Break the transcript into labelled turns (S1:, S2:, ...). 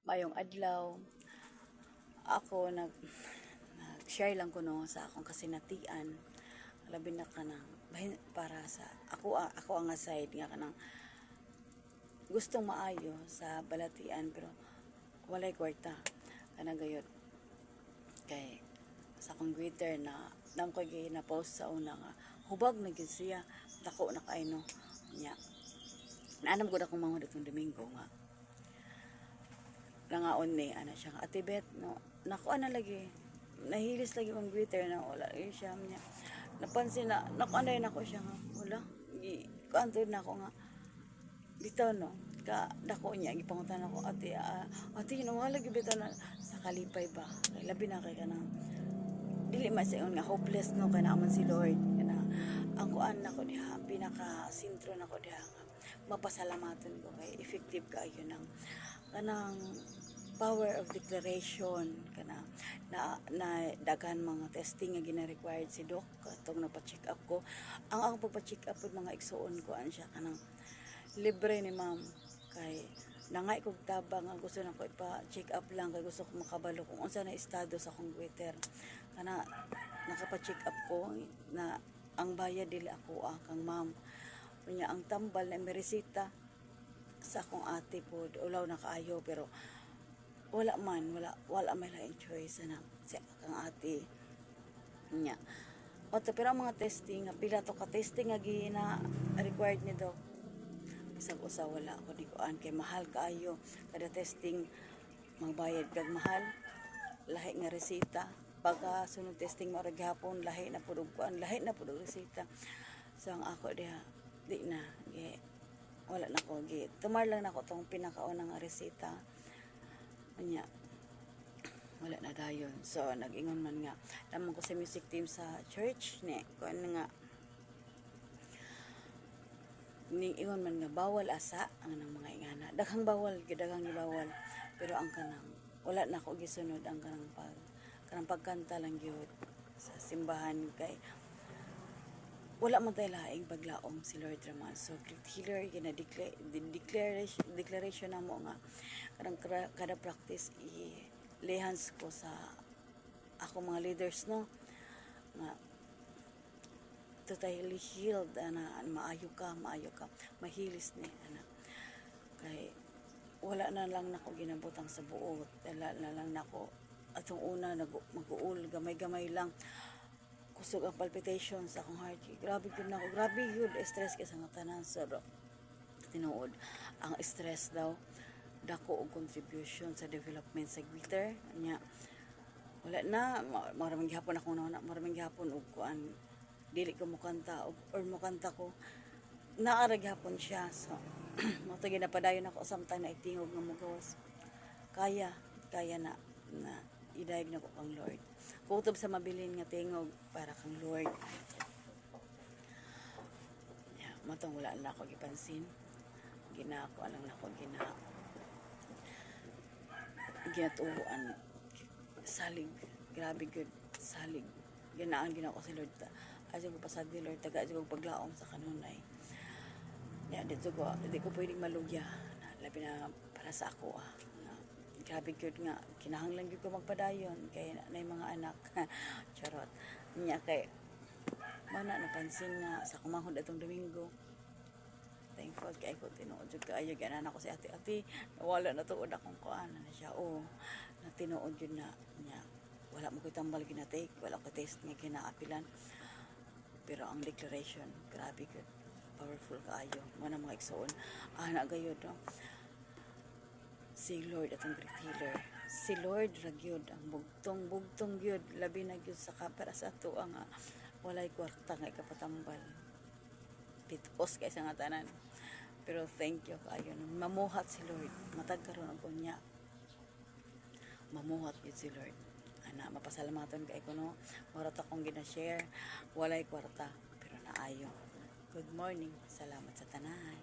S1: Mayong adlaw, ako nag-share lang ko no sa akong kasinatian. Labi na kanang para sa ako ang side nga kanang gustong maayo sa balatian pero walay kwarta. Kanang gayud kay sa akong Twitter na nang ko na post sa una nga hubag na gyud siya dako na kay no nya. Naanam gud akong mga ditong Domingo nga nangaon ni ana siya Ate Bet no nako ana lagi nahilis lagi ang Twitter na wala siya niya napansin na nako anay nako siya nga wala kuanto na ako nga bitaw no ka dako niya gipangutan ako ate no wala gyud bitaw na sa kalipay ba kay labi na kay kanang dili man sa nga hopeless no kana man si Lord kana ang kuan nako diha pinaka sentro nako diha nga mapasalamaton ko kay effective kaayo nang kanang power of declaration kana na daghan mga testing nga gina-required si doc katong napa-check up ko ang ako pagpa-check up pud mga igsuon ko an siya kanang libre ni ma'am kay nangay kog tabang nga gusto nako ipa-check up lang kay gusto ko makabalo kung unsa na estado sa akong Twitter kana nakapa-check up ko na ang bayad dili ako kang ma'am unya ang tambal na meresita sa akong ate po ulaw na kaayo pero wala may lain choice na sa kang ate nya oto pero ang mga testing nga pila to ka testing nga gina required ni doc bisag usa wala ako ni kuan kay mahal kaayo kada testing magbayad kag mahal lahi nga resita pagka sunod testing mo ra gihapon lahi na pud kuan lahi na pud resita so ang ako diha di na wala na ko tumar lang nako tong pinakaunang resita nya wala na dayon so nag-ingon man nga lamang ko sa music team sa church ni kuan nga ning ingon man nga bawal asa ang nang mga ingana daghang bawal daghang gibawal pero ang kanang wala na ko gisunod ang kanang pagkanta lang gyud sa simbahan kay wala man tayo laing paglaom si Lord Raman. So, great healer, declaration na mo nga, kada practice, i-lehans ko sa ako mga leaders, no? Nga, totally healed, maayo ka, mahilis ni, kay, wala na lang nako ginabutang sa buot, wala na lang nako, atong una, mag-uul, gamay-gamay lang, kusog ang palpitation sa akong heart. Grabe yun ako. Grabe yun. Stress kasi nga tanan. So, tinuod. Ang stress daw, dako og contribution sa development sa Twitter. Nya, wala na. Maraming gihapon ako na. Maraming gihapon og kuan. Dili ko mukanta. Or mukanta ko. Naara gihapon siya. So, matagi na padayon ako. Samtang na itingog nga mugawas. Kaya na idayeg na ko kang Lord. Kutob sa mabilin nga tingog para kang Lord. Matong wala na ako gipansin. Ginako lang na ako ginatuan. Salig. Grabe good. Salig. Ginaan ginako si Lord. Asya ko pasad ni Lord. Taga asya ko paglaom sa kanunay. Dito ko pwedeng maluya. Labi na para sa ako grabe good nga kinahanglan gyud ko magpadayon kay na mga anak charot nya kay mana napansin nga sa kumahod atong Domingo thankful kay ko tinuod jud kaayo ganan ako si ate wala na tuod akong kuan na siya na tinuod jud na nya wala mo koy tambal ginatake wala ko test nga kinaapilan pero ang declaration grabe good powerful kaayo mo na mga igsoon ana gayud no si Lord atong great healer si Lord ra gyud ang bugtong gyud labi na gyud sa para sa ato ang walay kwarta nga ikapatambal pitos kay sa nga tanan pero thank you kaayo mamuhat si Lord matag karon og unya mamuhat gyud si Lord ana mapasalamaton kay ko no mura ta kong gina-share walay kwarta pero naayo good morning salamat sa tanan.